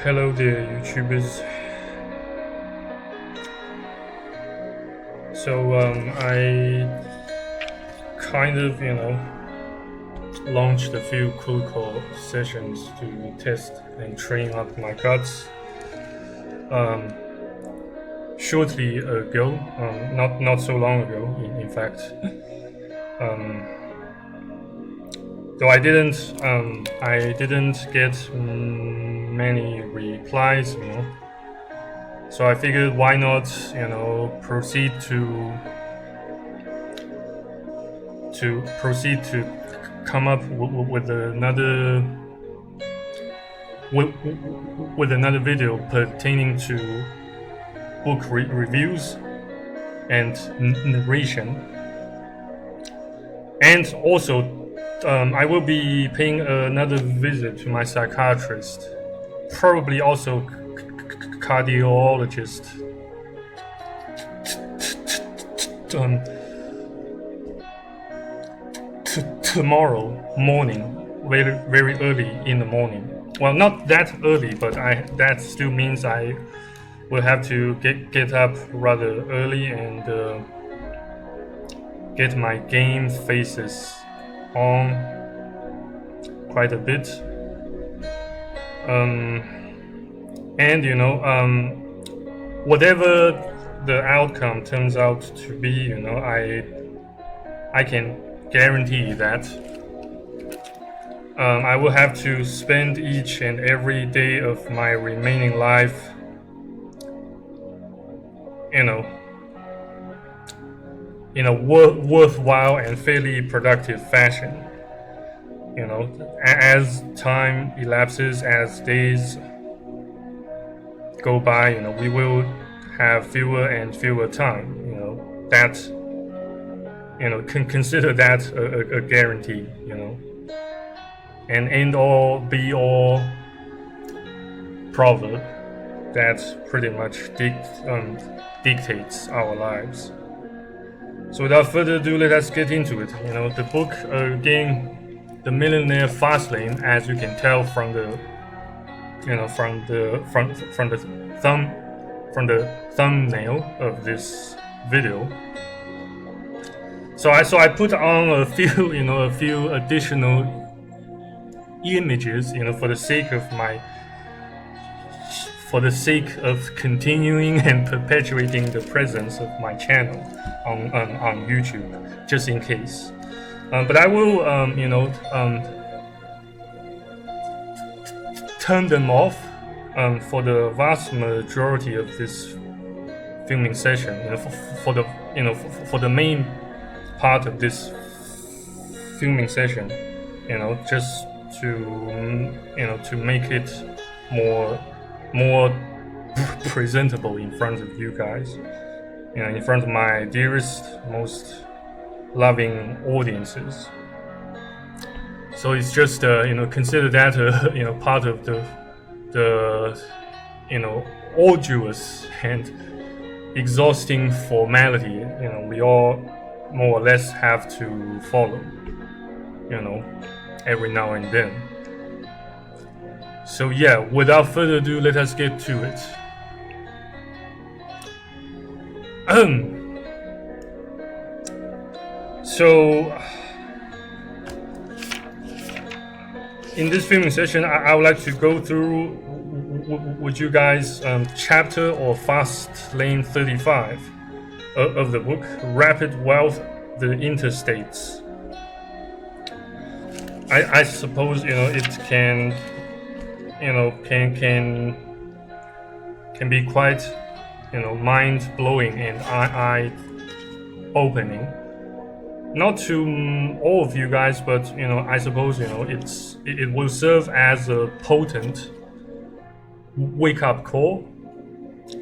Hello there, YouTubers. So I kind of, launched a few cold call sessions to test and train up my guts. Shortly ago, not so long ago, in fact. Though I didn't get many replies, So I figured, why not, proceed to come up with another video pertaining to book reviews and narration, and also I will be paying another visit to my psychiatrist, probably also cardiologist, tomorrow morning, very early in the morning. Well, not that early, but that still means I will have to get up rather early and get my game faces on quite a bit. And whatever the outcome turns out to be, I can guarantee that I will have to spend each and every day of my remaining life, in a worthwhile and fairly productive fashion. As time elapses, as days go by, we will have fewer and fewer time. That, consider that a guarantee. An end all be all proverb that pretty much dictates our lives. So without further ado, let us get into it. The book, again, The Millionaire Fastlane, as you can tell from the thumbnail of this video. So I put on a few additional images, for the sake of continuing and perpetuating the presence of my channel on YouTube, just in case. But I will, turn them off for the vast majority of this filming session. For the main part of this filming session, just to make it more presentable in front of you guys, in front of my dearest, most loving audiences. So it's just consider that part of the arduous and exhausting formality we all more or less have to follow every now and then. So yeah, without further ado, let us get to it. So in this filming session, I would like to go through with you guys chapter or fastlane 35 of the book, Rapid Wealth, the Interstates. I suppose it can be quite mind-blowing and eye-opening. Not to all of you guys, but I suppose it will serve as a potent wake-up call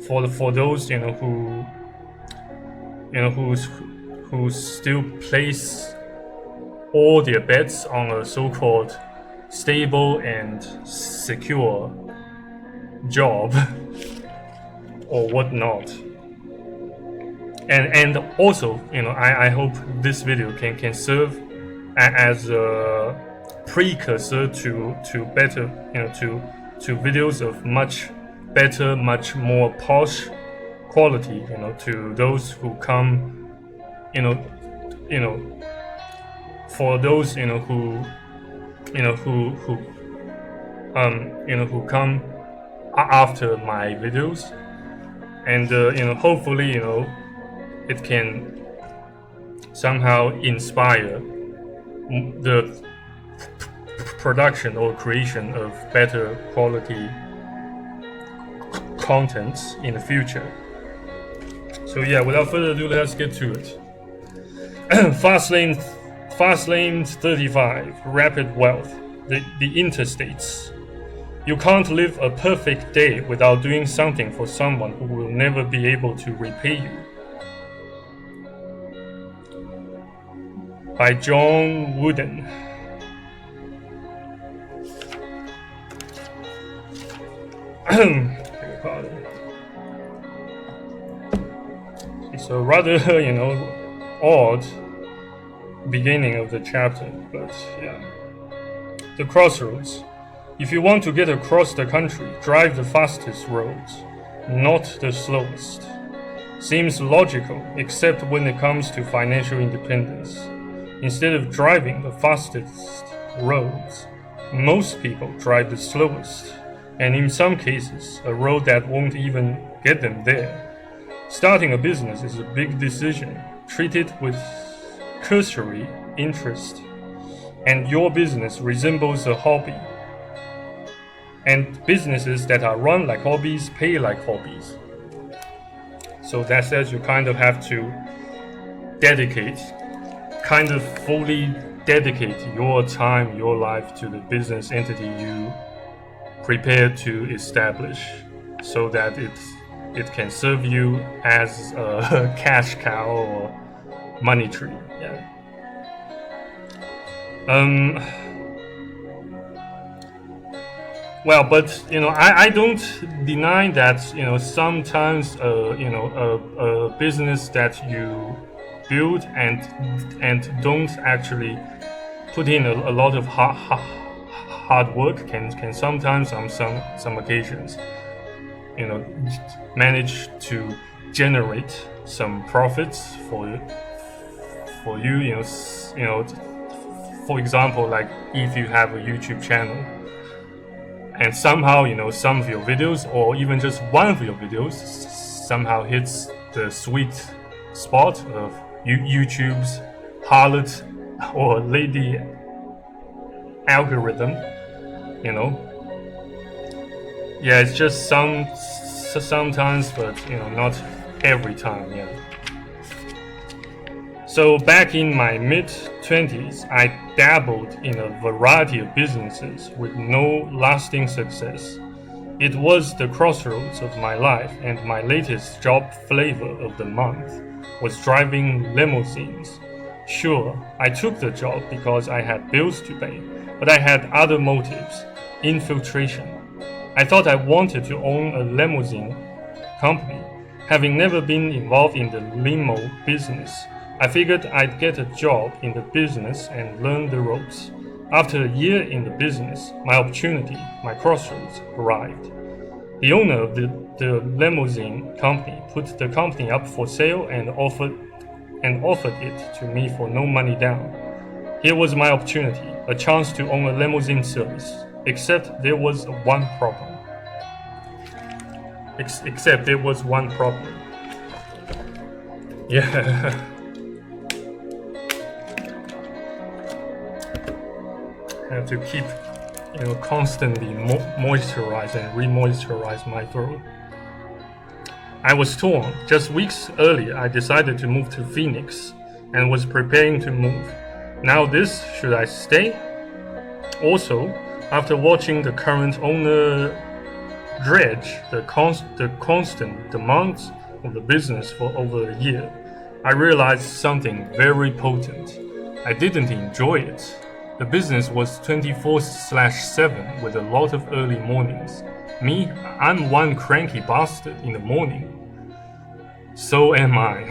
for those who still place all their bets on a so-called stable and secure job or whatnot. And also, I hope this video can serve as a precursor to better, to videos of much better, much more posh quality, to those who come, for those, who come after my videos, and hopefully, it can somehow inspire the production or creation of better quality contents in the future. So yeah, without further ado, let's get to it. Fastlane 35, rapid wealth, the interstates. You can't live a perfect day without doing something for someone who will never be able to repay you. By John Wooden. It's a rather, odd beginning of the chapter, but yeah. The crossroads. If you want to get across the country, drive the fastest roads, not the slowest. Seems logical, except when it comes to financial independence. Instead of driving the fastest roads, most people drive the slowest, and in some cases, a road that won't even get them there. Starting a business is a big decision. Treat it with cursory interest, and your business resembles a hobby. And businesses that are run like hobbies pay like hobbies. So that says you kind of have to fully dedicate your time, your life to the business entity you prepare to establish, so that it can serve you as a cash cow or money tree. Yeah. Well, but I don't deny that sometimes a business that you build and don't actually put in a lot of hard work can sometimes on some occasions manage to generate some profits for you. For example, like if you have a YouTube channel, and somehow some of your videos, or even just one of your videos, somehow hits the sweet spot of YouTube's harlot or lady algorithm. Yeah, it's just sometimes, but not every time. Yeah. So back in my mid-20s, I dabbled in a variety of businesses with no lasting success. It was the crossroads of my life, and my latest job flavor of the month was driving limousines. Sure, I took the job because I had bills to pay, but I had other motives. Infiltration. I thought I wanted to own a limousine company. Having never been involved in the limo business, I figured I'd get a job in the business and learn the ropes. After a year in the business, my opportunity, my crossroads, arrived. The owner of the limousine company put the company up for sale and offered it to me for no money down. Here was my opportunity, a chance to own a limousine service. Except there was one problem. Yeah. Have to keep, constantly moisturize and re-moisturize my throat. I was torn. Just weeks earlier, I decided to move to Phoenix and was preparing to move. Now this, should I stay? Also, after watching the current owner dredge the constant demands of the business for over a year, I realized something very potent. I didn't enjoy it. The business was 24/7 with a lot of early mornings. Me, I'm one cranky bastard in the morning. So am I.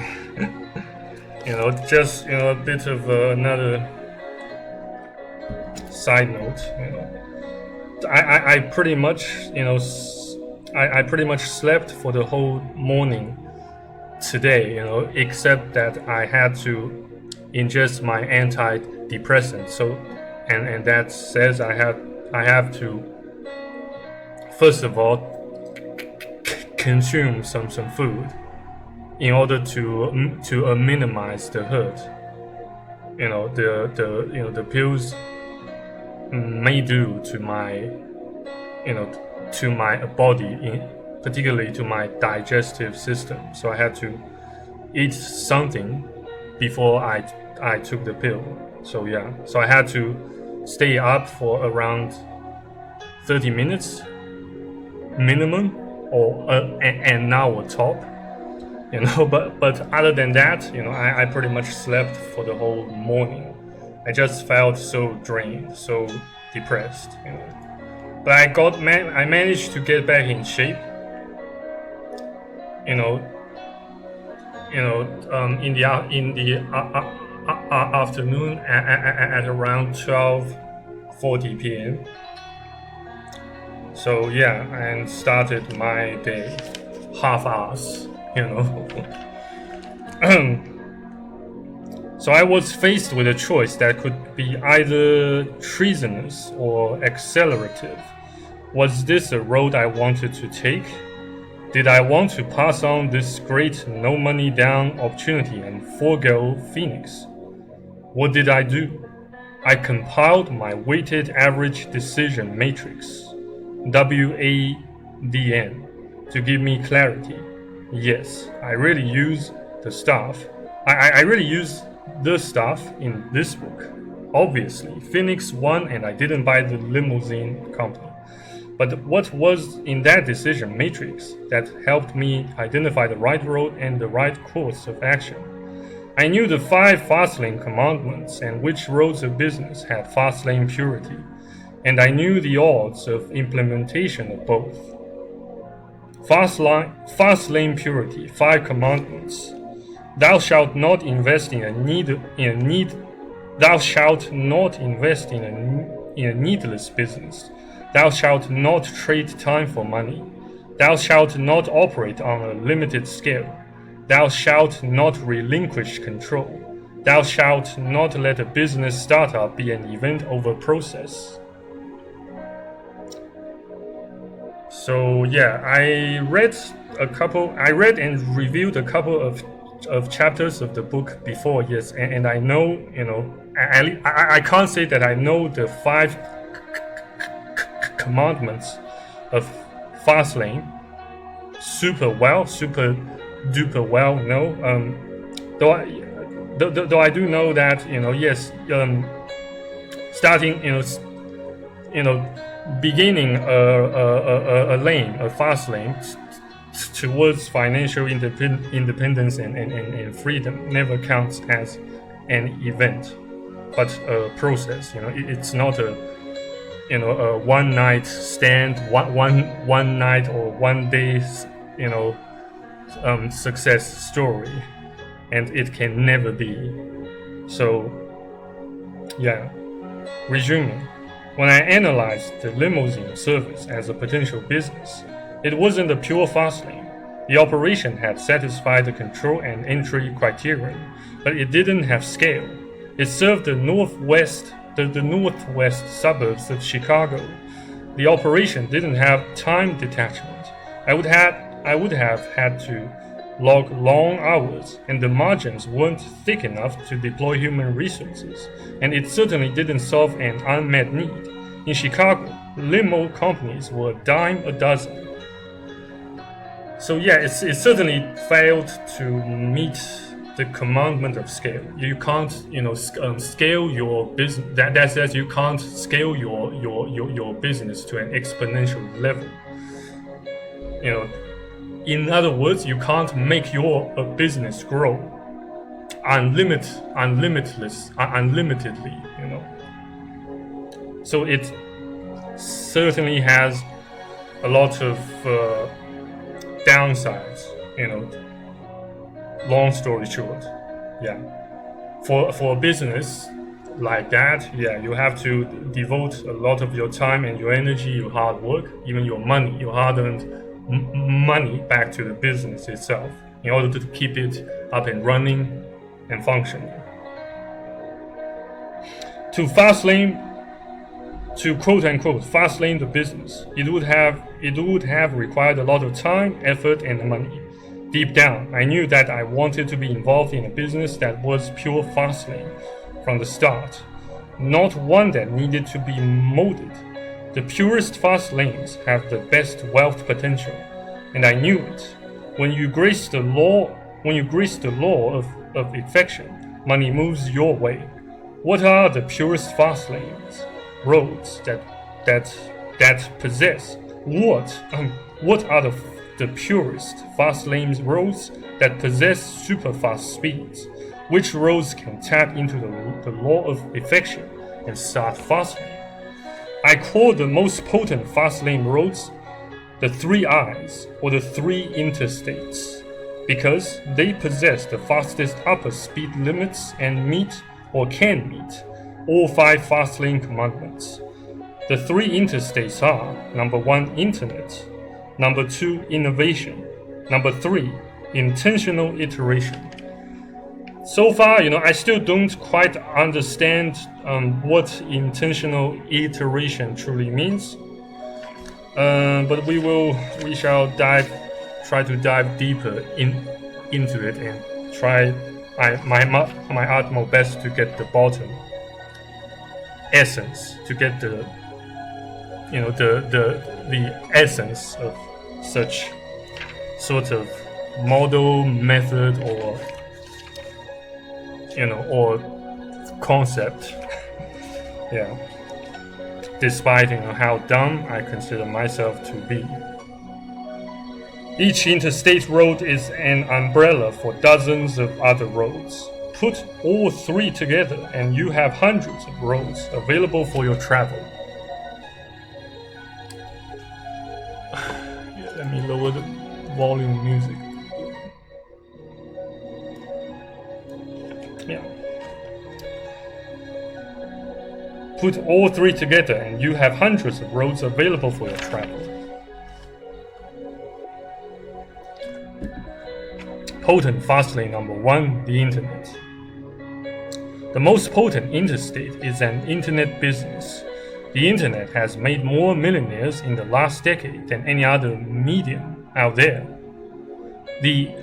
Just a bit of another side note. I pretty much, I pretty much slept for the whole morning today, except that I had to ingest my antidepressant. So, and that says I have to first of all consume some food in order to minimize the hurt. The pills may do to my body, particularly to my digestive system. So I had to eat something before I took the pill. So yeah, so I had to stay up for around 30 minutes minimum, or an hour top. But other than that, I pretty much slept for the whole morning. I just felt so drained, so depressed. But I managed to get back in shape. In the afternoon at around 12:40 p.m. So yeah, and started my day half-ass. So I was faced with a choice that could be either treasonous or accelerative. Was this a road I wanted to take? Did I want to pass on this great no money down opportunity and forego Phoenix? What did I do? I compiled my weighted average decision matrix, WADN, to give me clarity. Yes, I really use the stuff. I really use the stuff in this book. Obviously, Phoenix won and I didn't buy the limousine company. But what was in that decision matrix that helped me identify the right road and the right course of action? I knew the 5 fastlane commandments and which roads of business had fastlane purity, and I knew the odds of implementation of both. Fastlane purity, 5 commandments. Thou shalt not invest in a needless business. Thou shalt not trade time for money. Thou shalt not operate on a limited scale. Thou shalt not relinquish control. Thou shalt not let a business startup be an event over process. So yeah, I read and reviewed a couple of chapters of the book before, yes, and I know, I can't say that I know the 5 commandments of fastlane super duper well. No, though I do know that, yes, starting, beginning a fast lane towards financial independence and freedom never counts as an event, but a process. It's not a one night stand, one night or one day, success story, and it can never be. So, yeah. Resuming, when I analyzed the limousine service as a potential business, it wasn't a pure fast lane. The operation had satisfied the control and entry criterion, but it didn't have scale. It served the northwest suburbs of Chicago. The operation didn't have time detachment. I would have had to log long hours, and the margins weren't thick enough to deploy human resources, and it certainly didn't solve an unmet need. In Chicago, limo companies were a dime a dozen. So yeah, it certainly failed to meet the commandment of scale. You can't, scale your business. That says you can't scale your business to an exponential level. In other words, you can't make your business grow unlimitedly. So it certainly has a lot of downsides. Long story short, yeah. For a business, like that, yeah, you have to devote a lot of your time and your energy, your hard work, even your money, your hard-earned money back to the business itself in order to keep it up and running and functioning. To quote unquote fast lane the business, it would have required a lot of time, effort, and money. Deep down, I knew that I wanted to be involved in a business that was pure fast lane from the start, not one that needed to be molded. The purest fast lanes have the best wealth potential, and I knew it. When you grace the law of affection, money moves your way. What are the purest fast lanes? Roads that possess what are the purest fast lanes roads that possess super fast speeds? Which roads can tap into the law of affection and start fast lane? I call the most potent fast lane roads the 3 I's, or the 3 interstates, because they possess the fastest upper speed limits and meet or can meet all 5 fast lane commandments. The 3 interstates are: number 1, internet; number 2, innovation; number 3, intentional iteration. So far, I still don't quite understand what intentional iteration truly means. But we shall try to dive deeper into it and try my utmost best to get the bottom essence, to get the essence of such sort of model, method, or concept. Yeah. Despite how dumb I consider myself to be. Each interstate road is an umbrella for dozens of other roads. Put all 3 together and you have hundreds of roads available for your travel. Let me lower the volume music. Yeah. Put all 3 together and you have hundreds of roads available for your travel. Potent fast lane number 1, the internet. The most potent interstate is an internet business. The internet has made more millionaires in the last decade than any other medium out there. The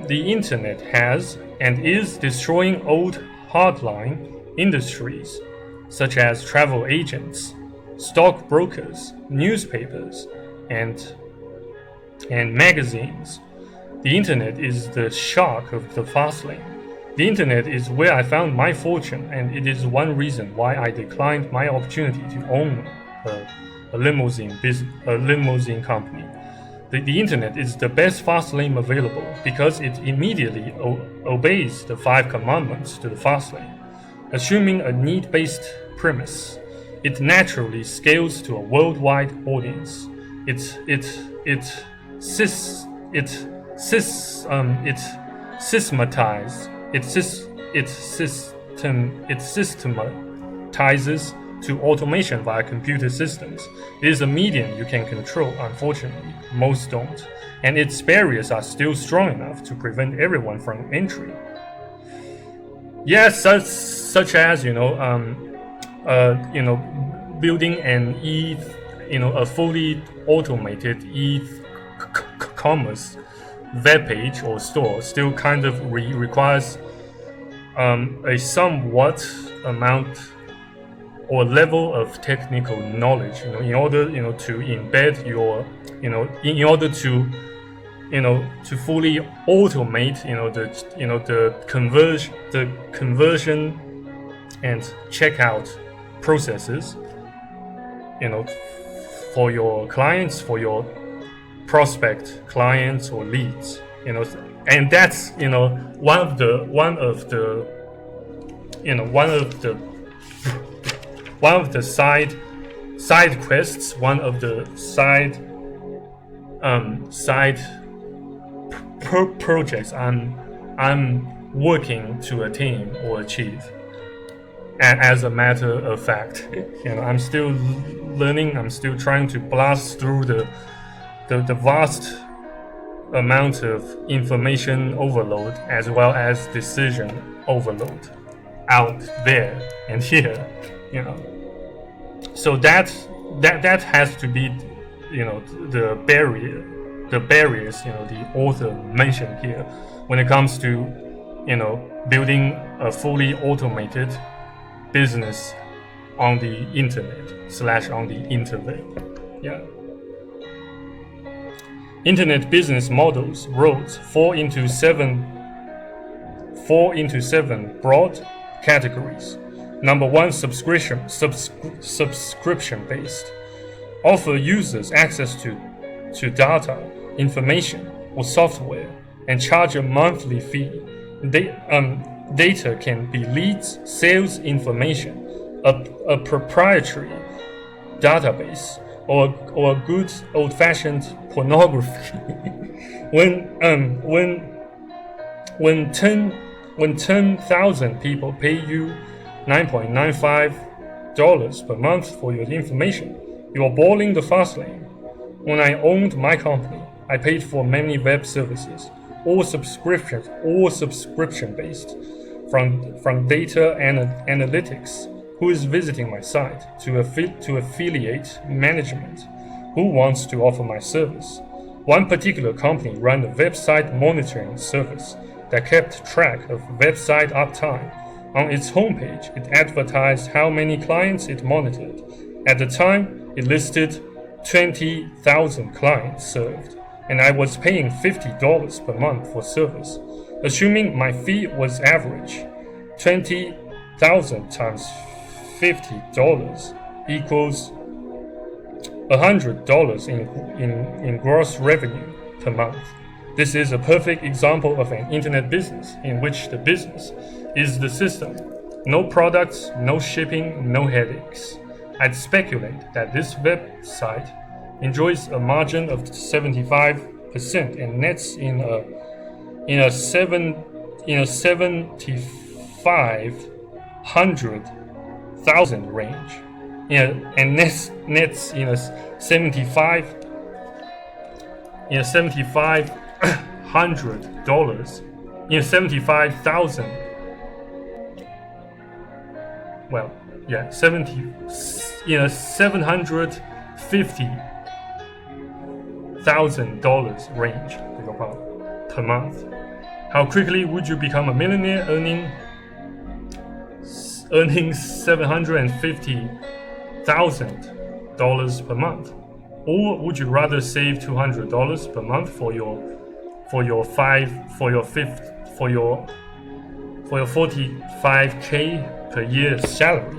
internet has and is destroying old hardline industries such as travel agents, stockbrokers, newspapers, and magazines. The internet is the shark of the fast lane. The internet is where I found my fortune, and it is one reason why I declined my opportunity to own a limousine company. The internet is the best fast lane available because it immediately obeys the 5 commandments to the fast lane. Assuming a need-based premise, it naturally scales to a worldwide audience. It systematizes to automation via computer systems. It is a medium you can control. Unfortunately, most don't, and its barriers are still strong enough to prevent everyone from entry. Yes, such as building a fully automated e-commerce web page or store still kind of requires a somewhat amount or level of technical knowledge, in order to embed your in order to fully automate the conversion and checkout processes, for your clients, for your prospect clients or leads, and that's one of the side quests, one of the side projects I'm working to attain or achieve. as a matter of fact. I'm still learning. I'm still trying to blast through the vast amount of information overload as well as decision overload out there and here. So that has to be, the barriers, the author mentioned here when it comes to, building a fully automated business on the internet / on the interweb. Internet business models wrote fall into seven broad categories. Number one, subscription based. Offer users access to data, information, or software and charge a monthly fee. Data can be leads, sales information, a proprietary database, or good old-fashioned pornography. When 10,000 people pay you $9.95 per month for your information, you are boiling the fast lane. When I owned my company, I paid for many web services, all subscription based, from data analytics, who is visiting my site, to affiliate management, who wants to offer my service. One particular company ran a website monitoring service that kept track of website uptime. On its homepage, it advertised how many clients it monitored. At the time, it listed 20,000 clients served, and I was paying $50 per month for service. Assuming my fee was average, 20,000 times $50 equals $100 in gross revenue per month. This is a perfect example of an internet business in which the business is the system. No products, no shipping, no headaches. I'd speculate that this website enjoys a margin of 75% and nets in a 7,500,000 range. And nets in a $7,500, $75,000. Well, yeah, $750,000 range per month. How quickly would you become a millionaire earning $750,000 per month? Or would you rather save $200 per month for your 45K per year salary?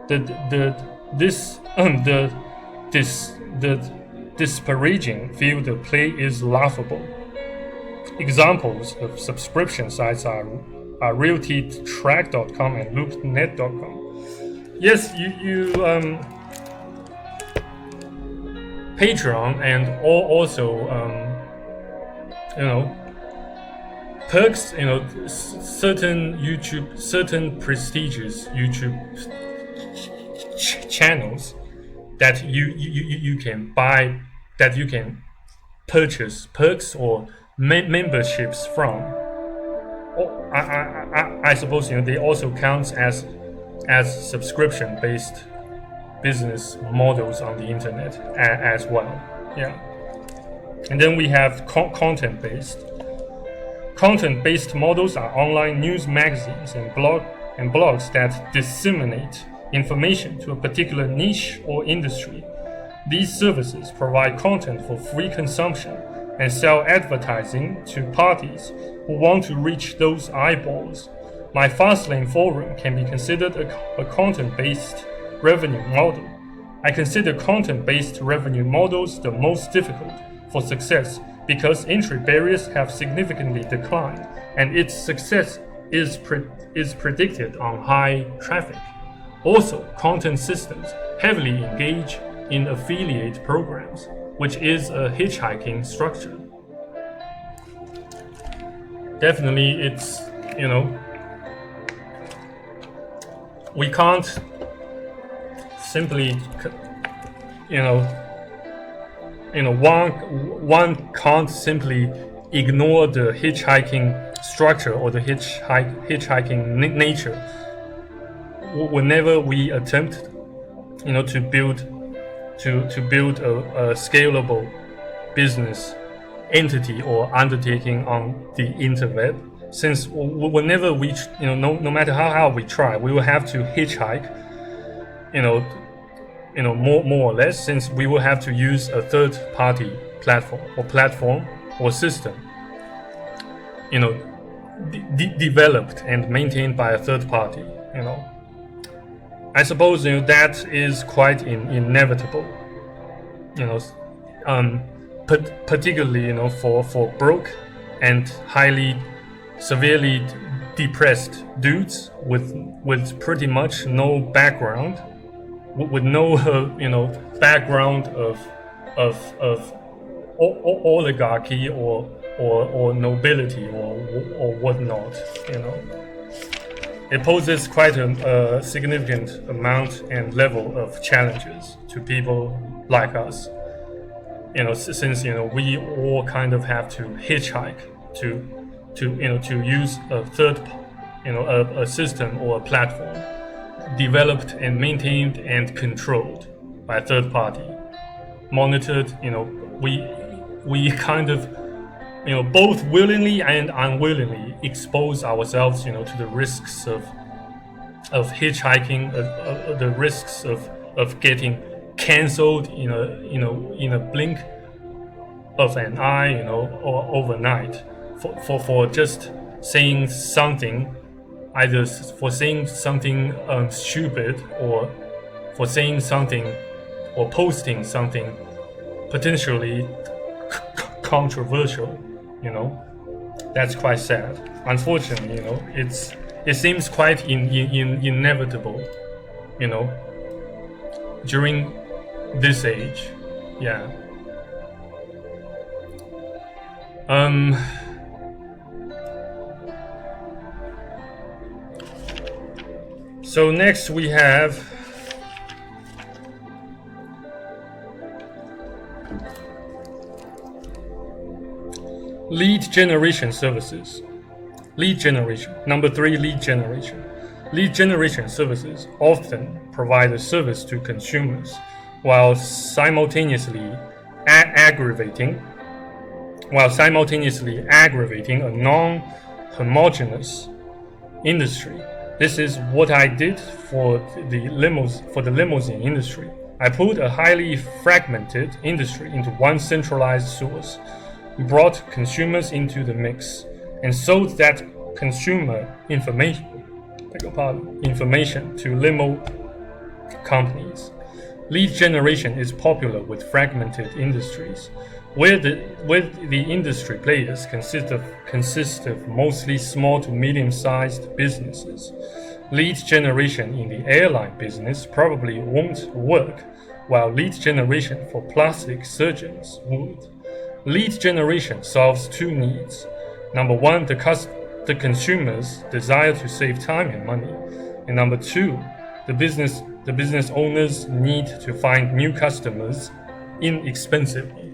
The disparaging field of play is laughable. Examples of subscription sites are realtytrack.com and loopnet.com. Yes, you Patreon and also perks, certain prestigious YouTube channels that you can buy, that you can purchase perks or memberships from. I suppose they also count as subscription-based business models on the internet as well. Yeah. And then we have content-based. Content-based models are online news magazines and blogs that disseminate information to a particular niche or industry. These services provide content for free consumption and sell advertising to parties who want to reach those eyeballs. My Fastlane forum can be considered a content-based revenue model. I consider content-based revenue models the most difficult for success because entry barriers have significantly declined and its success is predicted on high traffic. Also, content systems heavily engage in affiliate programs, which is a hitchhiking structure. Definitely, it's we can't simply, one can't simply ignore the hitchhiking structure or the hitchhiking nature whenever we attempt, to build a scalable business entity or undertaking on the interweb. Since whenever we, no matter how we try, we will have to hitchhike, more or less, since we will have to use a third-party platform or system, developed and maintained by a third party. I suppose that is quite inevitable. Particularly for broke and severely depressed dudes with pretty much no background, with no background of oligarchy or nobility or whatnot. It poses quite a significant amount and level of challenges to people like us. Since we all kind of have to hitchhike to use a third, a system or a platform developed and maintained and controlled by a third party, monitored. We kind of, both willingly and unwillingly expose ourselves, to the risks of hitchhiking, the risks of getting cancelled in a blink of an eye, or overnight, for just saying something, either for saying something stupid, or for saying something or posting something potentially controversial. That's quite sad. Unfortunately, it seems quite inevitable, during this age. Yeah. So next we have lead generation services. Lead generation. Number 3, lead generation. Lead generation services often provide a service to consumers while simultaneously aggravating a non-homogeneous industry. This is what I did for the limousine industry. I put a highly fragmented industry into one centralized source, brought consumers into the mix, and sold that consumer information to limo companies. Lead generation is popular with fragmented industries, where the industry players consist of mostly small to medium-sized businesses. Lead generation in the airline business probably won't work, while lead generation for plastic surgeons would. Lead generation solves 2 needs. Number 1, the consumer's desire to save time and money, and number 2, the business owners need to find new customers inexpensively.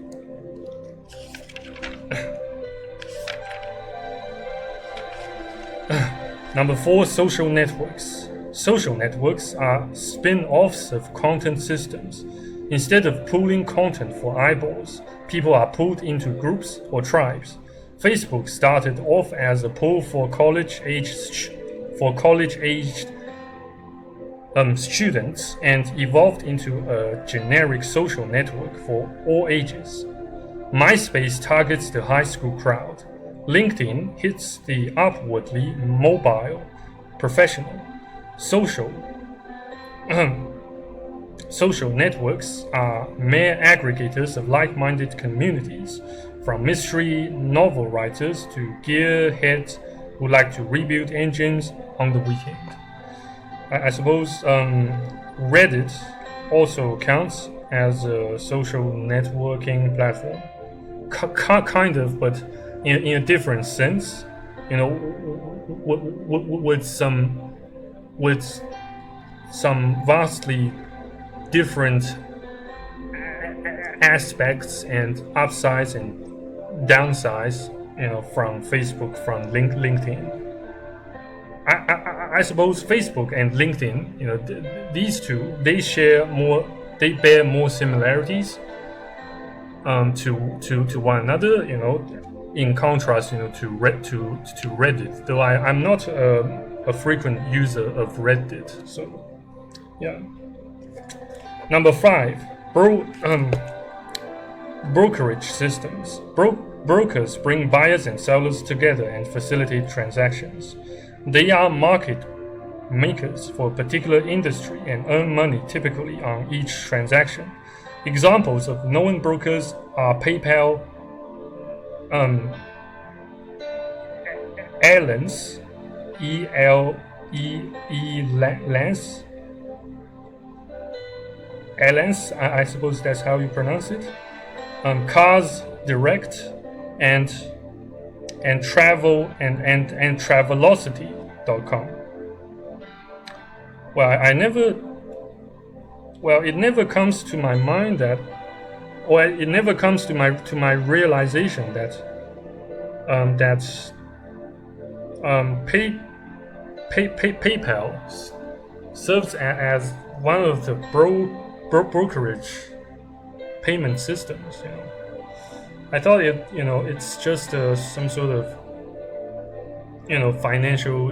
Number 4, social networks. Social networks are spin-offs of content systems. Instead of pooling content for eyeballs, people are pulled into groups or tribes. Facebook started off as a pool for college-aged students and evolved into a generic social network for all ages. MySpace targets the high school crowd. LinkedIn hits the upwardly mobile professional. Social networks are mere aggregators of like-minded communities, from mystery novel writers to gearheads who like to rebuild engines on the weekend. I suppose Reddit also counts as a social networking platform, kind of, but in a different sense. With some vastly different aspects and upsides and downsides, from Facebook, from LinkedIn. I suppose Facebook and LinkedIn, these two, they bear more similarities to one another, in contrast, to Reddit. Though I'm not a frequent user of Reddit, so yeah. Number 5, brokerage systems. Brokers bring buyers and sellers together and facilitate transactions. They are market makers for a particular industry and earn money typically on each transaction. Examples of known brokers are PayPal, Airlines, Airlines, I suppose that's how you pronounce it. Cars Direct, and travel and Travelocity.com. It never comes to my mind that, or it never comes to my realization that PayPal serves as one of the brokerage payment systems. I thought it's just some sort of financial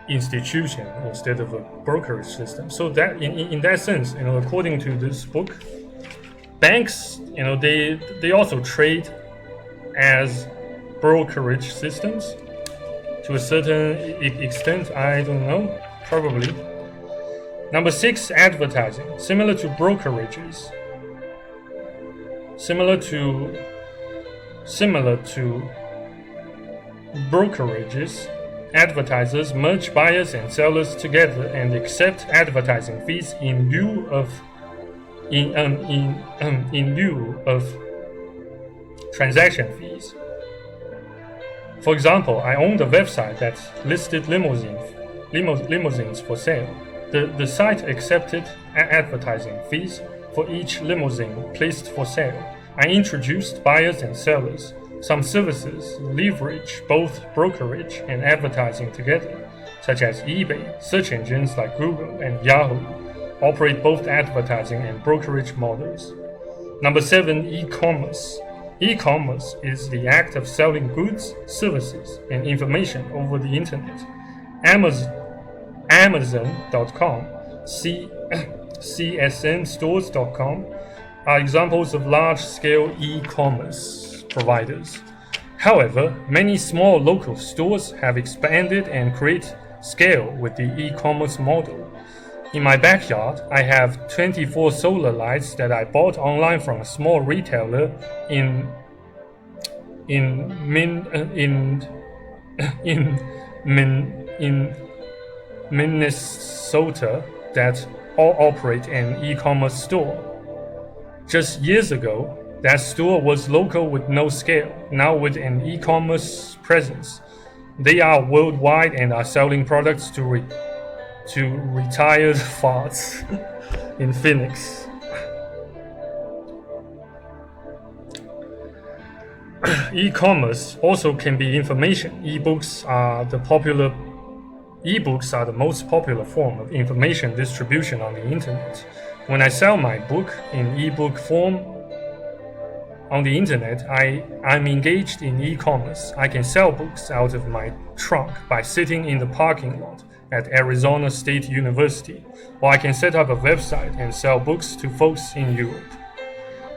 institution instead of a brokerage system. So that in that sense, according to this book, banks, they also trade as brokerage systems to a certain extent. I don't know, probably. Number 6, advertising. Similar to brokerages, similar to brokerages, advertisers merge buyers and sellers together and accept advertising fees in lieu of transaction fees. For example, I owned a website that listed limousines for sale. The site accepted advertising fees for each limousine placed for sale. I introduced buyers and sellers. Some services leverage both brokerage and advertising together, such as eBay. Search engines like Google and Yahoo operate both advertising and brokerage models. Number 7, e-commerce. E-commerce is the act of selling goods, services, and information over the internet. Amazon.com, CSNstores.com are examples of large-scale e-commerce providers. However, many small local stores have expanded and create scale with the e-commerce model. In my backyard, I have 24 solar lights that I bought online from a small retailer in Minnesota that all operate an e-commerce store. Just years ago, that store was local with no scale. Now with an e-commerce presence, they are worldwide and are selling products to retired farts in Phoenix. E-commerce also can be information. E-books are the most popular form of information distribution on the internet. When I sell my book in e-book form on the internet, I'm engaged in e-commerce. I can sell books out of my trunk by sitting in the parking lot at Arizona State University, or I can set up a website and sell books to folks in Europe.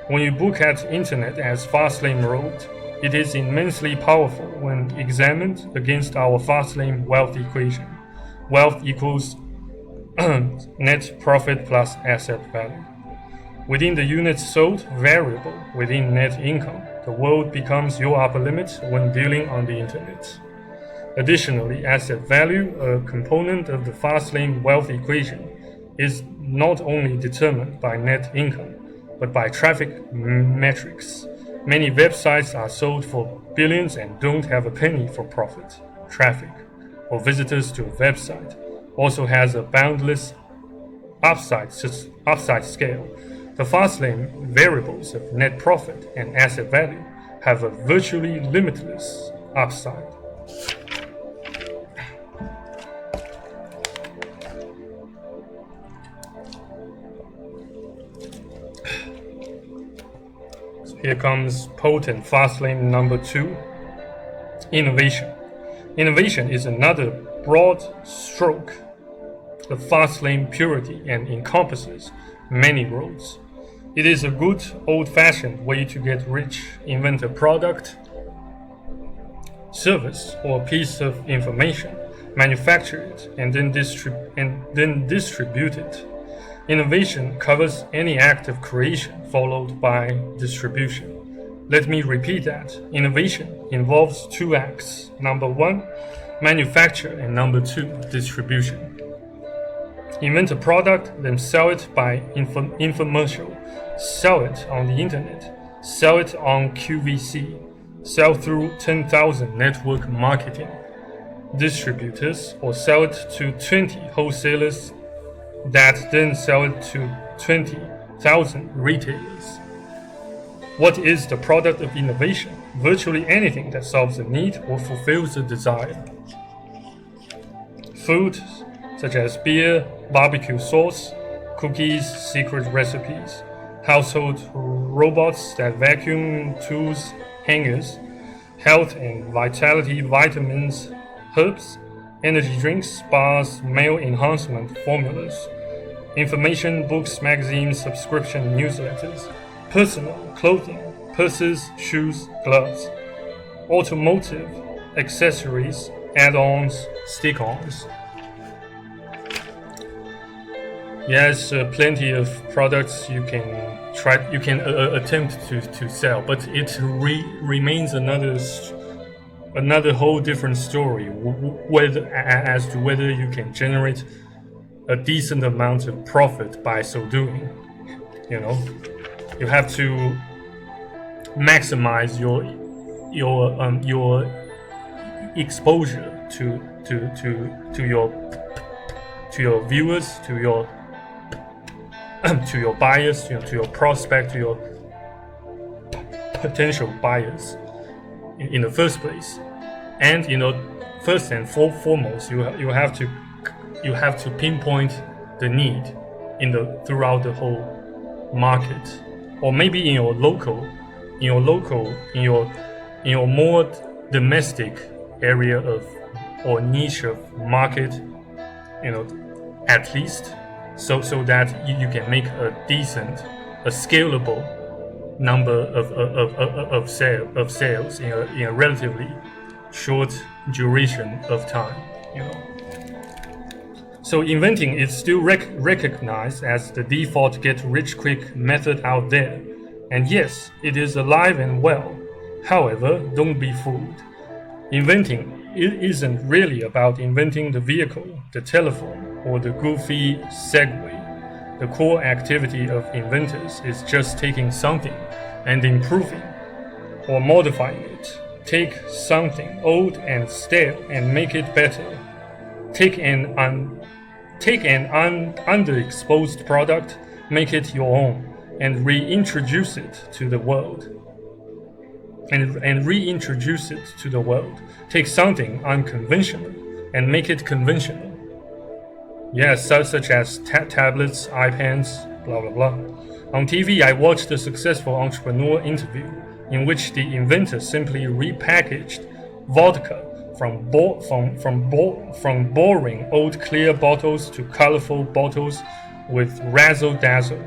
When you book at internet as fastlane wrote, it is immensely powerful when examined against our fastlane wealth equation. Wealth equals net profit plus asset value. Within the units sold variable within net income, the world becomes your upper limit when dealing on the internet. Additionally, asset value, a component of the fastlane wealth equation, is not only determined by net income, but by traffic metrics. Many websites are sold for billions and don't have a penny for profit. Traffic, or visitors to a website, also has a boundless upside scale. The fastlane variables of net profit and asset value have a virtually limitless upside. So here comes potent fastlane number 2, innovation. Innovation is another broad stroke of fastlane purity and encompasses many roads. It is a good old-fashioned way to get rich: invent a product, service, or piece of information, manufacture it, and then distribute it. Innovation covers any act of creation followed by distribution. Let me repeat that. Innovation involves 2 acts. Number 1, manufacture, and number 2, distribution. Invent a product, then sell it by infomercial, sell it on the internet, sell it on QVC, sell through 10,000 network marketing distributors, or sell it to 20 wholesalers that then sell it to 20,000 retailers. What is the product of innovation? Virtually anything that solves a need or fulfills a desire. Food, such as beer, barbecue sauce, cookies, secret recipes. Household robots that vacuum, tools, hangers. Health and vitality vitamins, herbs, energy drinks, bars, male enhancement formulas. Information, books, magazines, subscription newsletters. Personal clothing, purses, shoes, gloves. Automotive, accessories, add-ons, stick-ons. Yes, plenty of products you can attempt to sell, but it remains another whole different story as to whether you can generate a decent amount of profit by so doing. You know, you have to maximize your exposure to your viewers, to your buyers, to your prospect, to your potential buyers in the first place. And first and foremost, you have to pinpoint the need throughout the whole market, or maybe in your more domestic area or niche of market, at least. So that you can make a scalable number of sales in a relatively short duration of time. So inventing is still recognized as the default get-rich-quick method out there, and yes, it is alive and well. However, don't be fooled. Inventing isn't really about inventing the vehicle, the telephone, or the goofy Segway. The core activity of inventors is just taking something and improving or modifying it. Take something old and stale and make it better. Take an underexposed product, make it your own, and reintroduce it to the world. Take something unconventional and make it conventional. Yes, such as tablets, iPads, blah blah blah. On TV, I watched a successful entrepreneur interview in which the inventor simply repackaged vodka from boring old clear bottles to colorful bottles with razzle-dazzle.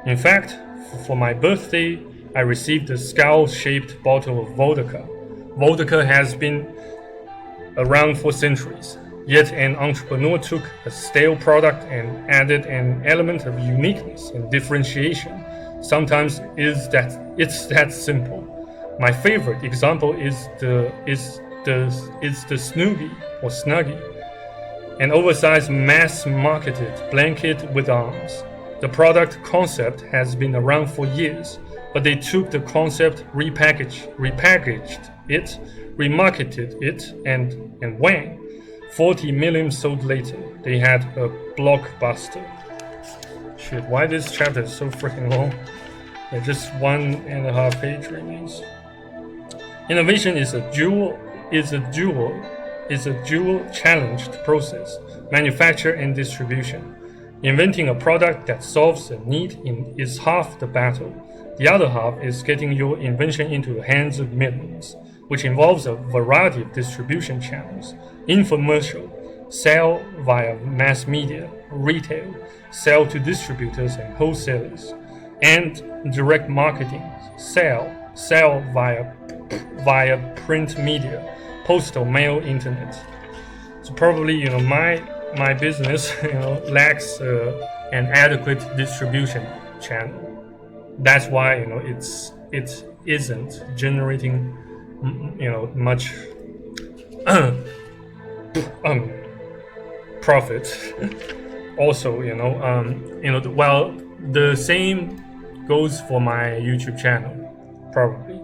In fact, for my birthday, I received a skull-shaped bottle of vodka. Vodka has been around for centuries. Yet an entrepreneur took a stale product and added an element of uniqueness and differentiation. Sometimes it's that simple. My favorite example is the Snuggie, an oversized mass-marketed blanket with arms. The product concept has been around for years, but they took the concept, repackaged it, remarketed it, and whang! 40 million sold later. They had a blockbuster. Shit, why this chapter is so freaking long? Yeah, just 1.5 page remains. Innovation is a dual challenged process, manufacture and distribution. Inventing a product that solves a need is half the battle. The other half is getting your invention into the hands of millions, which involves a variety of distribution channels: infomercial, sell via mass media, retail, sell to distributors and wholesalers, and direct marketing, sell via print media, postal mail, internet. So probably my business lacks an adequate distribution channel. That's why it isn't generating much profit. Also, well, the same goes for my YouTube channel, probably.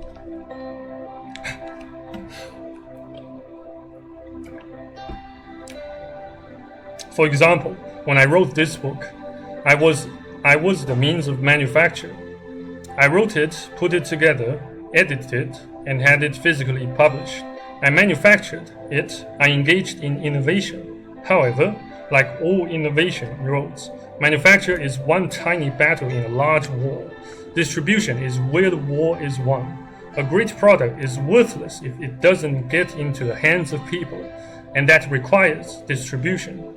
For example, when I wrote this book, I was the means of manufacture. I wrote it, put it together, edited it, and had it physically published. I manufactured it. I engaged in innovation. However, like all innovation roads, manufacture is one tiny battle in a large war. Distribution is where the war is won. A great product is worthless if it doesn't get into the hands of people, and that requires distribution.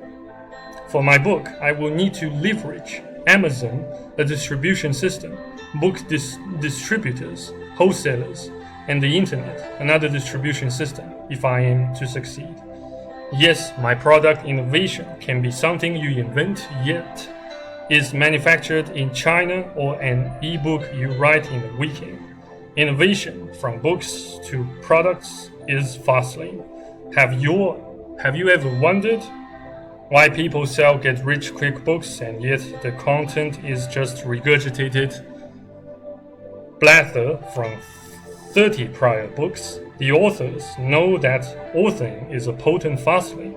For my book, I will need to leverage Amazon, a distribution system, book distributors, wholesalers, and the internet, another distribution system, if I am to succeed. Yes, my product innovation can be something you invent, yet is manufactured in China, or an e-book you write in a weekend. Innovation from books to products is fastlane. Have you ever wondered why people sell get-rich-quick books and yet the content is just regurgitated blather from 30 prior books? The authors know that authoring is a potent fastlane.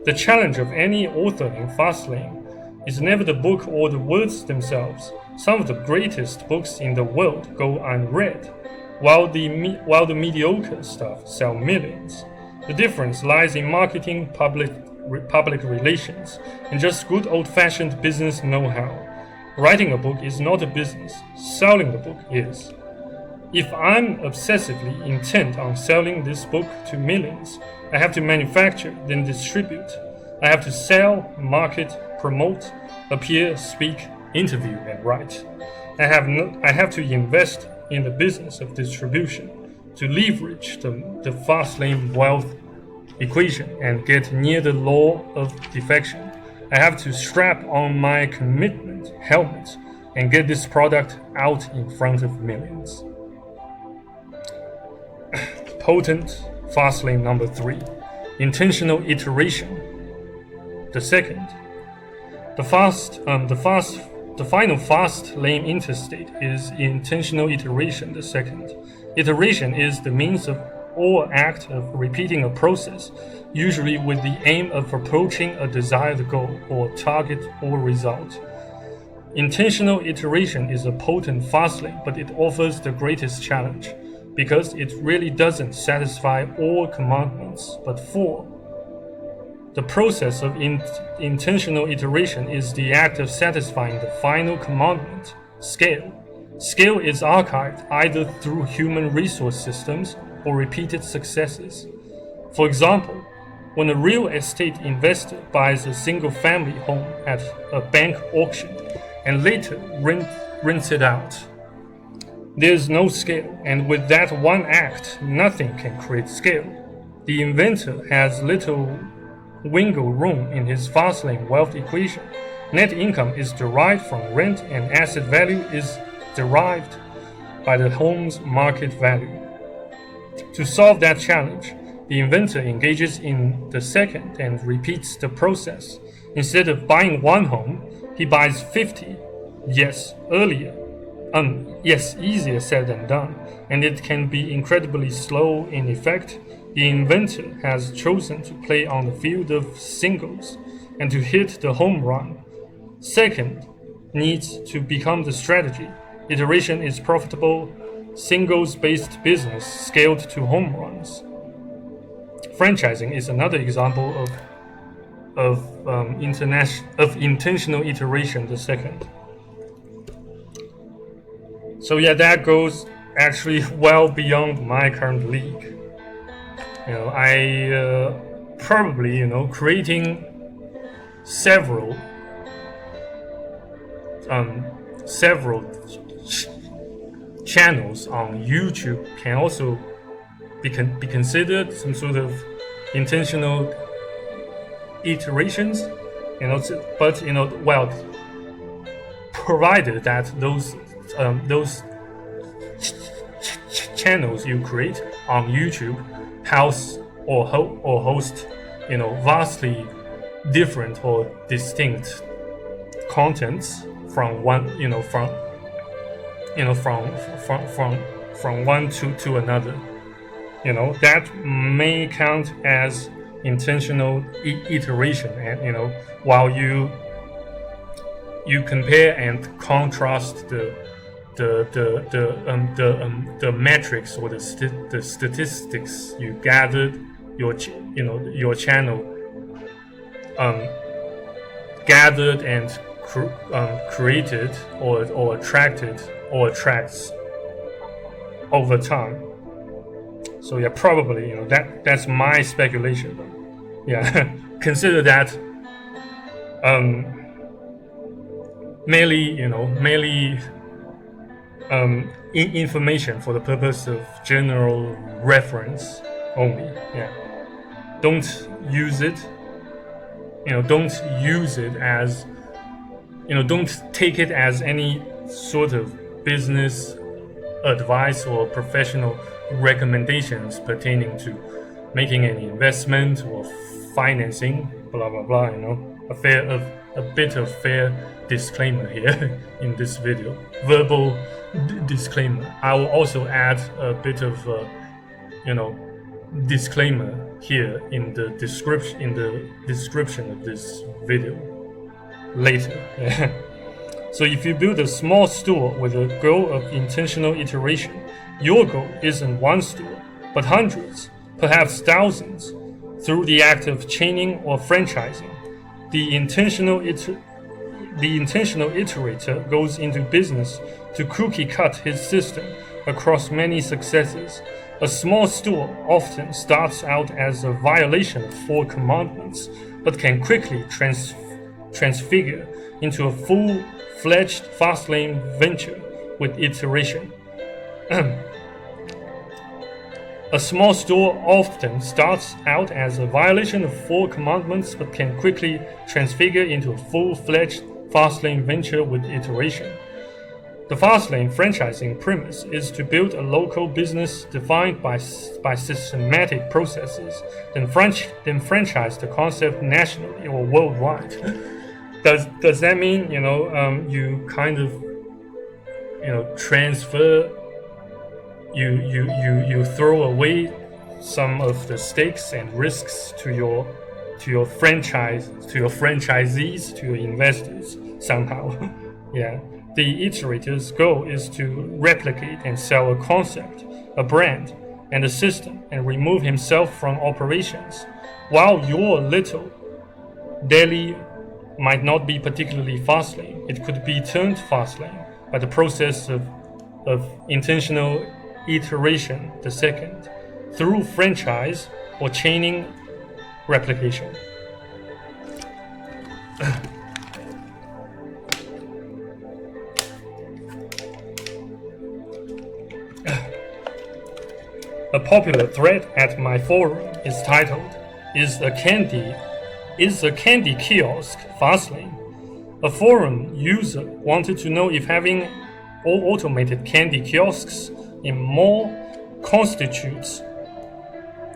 The challenge of any authoring fastlane is never the book or the words themselves. Some of the greatest books in the world go unread, while the mediocre stuff sell millions. The difference lies in marketing, public relations, and just good old-fashioned business know-how. Writing a book is not a business. Selling the book is. If I'm obsessively intent on selling this book to millions, I have to manufacture, then distribute. I have to sell, market, promote, appear, speak, interview, and write. I have to invest in the business of distribution to leverage the fastlane wealth equation and get near the law of defection. I have to strap on my commitment helmet and get this product out in front of millions. Potent fastlane number 3, intentional iteration. The second, the final fast lane interstate is intentional iteration. The second, iteration is the means of or act of repeating a process, usually with the aim of approaching a desired goal or target or result. Intentional iteration is a potent fastlane, but it offers the greatest challenge, because it really doesn't satisfy all commandments but 4. The process of intentional iteration is the act of satisfying the final commandment, scale. Scale is archived either through human resource systems or repeated successes. For example, when a real estate investor buys a single-family home at a bank auction and later rents it out, there's no scale, and with that one act, nothing can create scale. The inventor has little wiggle room in his fastlane wealth equation. Net income is derived from rent, and asset value is derived by the home's market value. To solve that challenge, the inventor engages in the second and repeats the process. Instead of buying one home, he buys 50. Yes, easier said than done, and it can be incredibly slow in effect. The inventor has chosen to play on the field of singles and to hit the home run. Second, needs to become the strategy. Iteration is profitable, singles-based business scaled to home runs. Franchising is another example of intentional iteration, the second. So yeah, that goes actually well beyond my current league. I probably creating several channels on YouTube can also be considered some sort of intentional iterations, but well, provided that those channels you create on YouTube house or host vastly different or distinct contents from one from one to another. That may count as intentional iteration, and while you compare and contrast the metrics or the statistics you gathered, your channel gathered and created or attracted or attracts over time. So yeah, probably that's my speculation. Yeah, consider that merely information for the purpose of general reference only. Yeah, don't use it. Don't use it as don't take it as any sort of business advice or professional recommendations pertaining to making an investment or financing, blah blah blah. A bit of fair disclaimer here in this video, verbal disclaimer. I will also add a bit of disclaimer here in the description of this video later. So if you build a small store with a goal of intentional iteration, your goal isn't one store, but hundreds, perhaps thousands, through the act of chaining or franchising. The intentional iterator goes into business to cookie cut his system across many successes. A small store often starts out as a violation of 4 commandments, but can quickly transfigure into a full-fledged fastlane venture with iteration. A small store often starts out as a violation of 4 commandments, but can quickly transfigure into a full-fledged fastlane venture with iteration. The fastlane franchising premise is to build a local business defined by systematic processes, then franchise the concept nationally or worldwide. Does that mean you kind of transfer? You throw away some of the stakes and risks to your franchisees, to your investors somehow. Yeah, the iterator's goal is to replicate and sell a concept, a brand, and a system, and remove himself from operations. While your little deli might not be particularly fastlane, it could be turned fastlane by the process of intentional iteration, the second, through franchise or chaining replication. A popular thread at my forum is titled, Is a candy kiosk fastlane? A forum user wanted to know if having all automated candy kiosks in mall constitutes.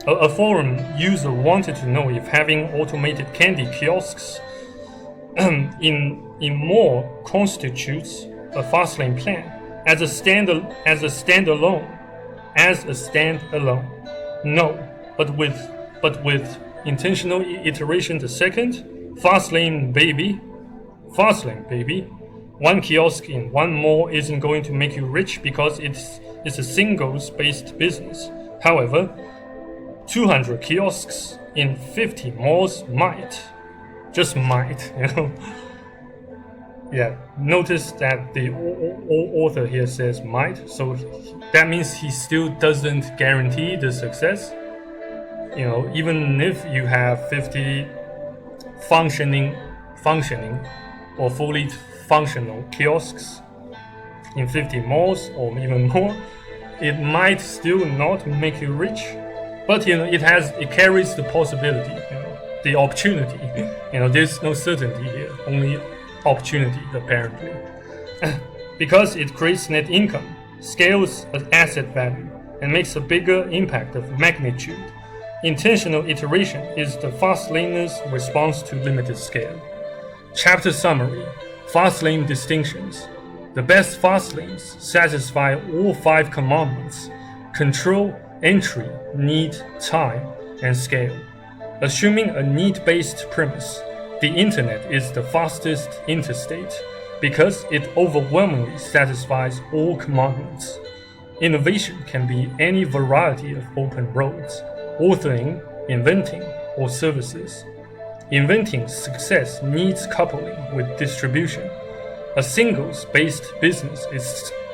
A forum user wanted to know if having automated candy kiosks in mall constitutes a fastlane plan as a standalone. No, but with intentional iteration, the second, fastlane baby, One kiosk in one mall isn't going to make you rich because it's a singles-based business. However, 200 kiosks in 50 malls might, just might, you know. Yeah, notice that the author here says might, so that means he still doesn't guarantee the success. You know, even if you have 50 functioning or fully functional kiosks in 50 malls or even more, it might still not make you rich. But you know, it carries the possibility, you know, the opportunity. You know, there's no certainty here, only opportunity apparently. Because it creates net income, scales an asset value, and makes a bigger impact of magnitude. Intentional iteration is the fastlaner's response to limited scale. Chapter summary: Fastlane distinctions. The best fastlanes satisfy all 5 commandments: control, entry, need, time, and scale. Assuming a need-based premise, the internet is the fastest interstate because it overwhelmingly satisfies all commandments. Innovation can be any variety of open roads: authoring, inventing, or services. Inventing success needs coupling with distribution. A singles-based business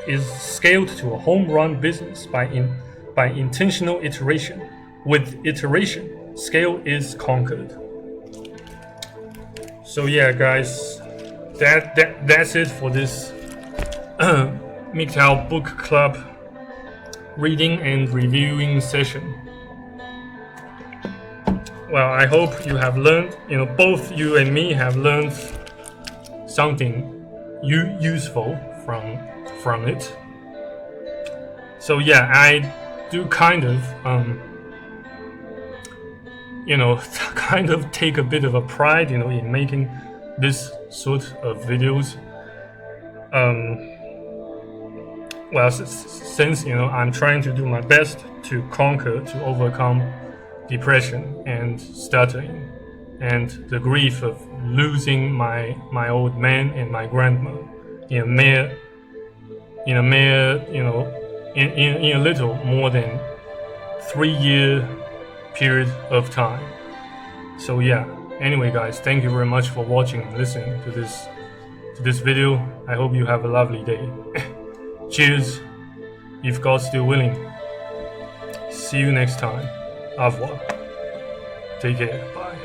is scaled to a home-run business by intentional iteration. With iteration, scale is conquered. So yeah, guys, that's it for this MGTOW Book Club reading and reviewing session. Well, I hope you have learned, you know, both you and me have learned something useful from it. So yeah, I do kind of you know, kind of take a bit of a pride, you know, in making this sort of videos. Well, since you know, I'm trying to do my best to overcome depression and stuttering and the grief of losing my old man and my grandma in a mere you know, in a little more than 3-year period of time. So yeah, anyway guys, thank you very much for watching and listening to this video. I hope you have a lovely day. Cheers, if God's still willing. See you next time. Au revoir. Take care. Bye.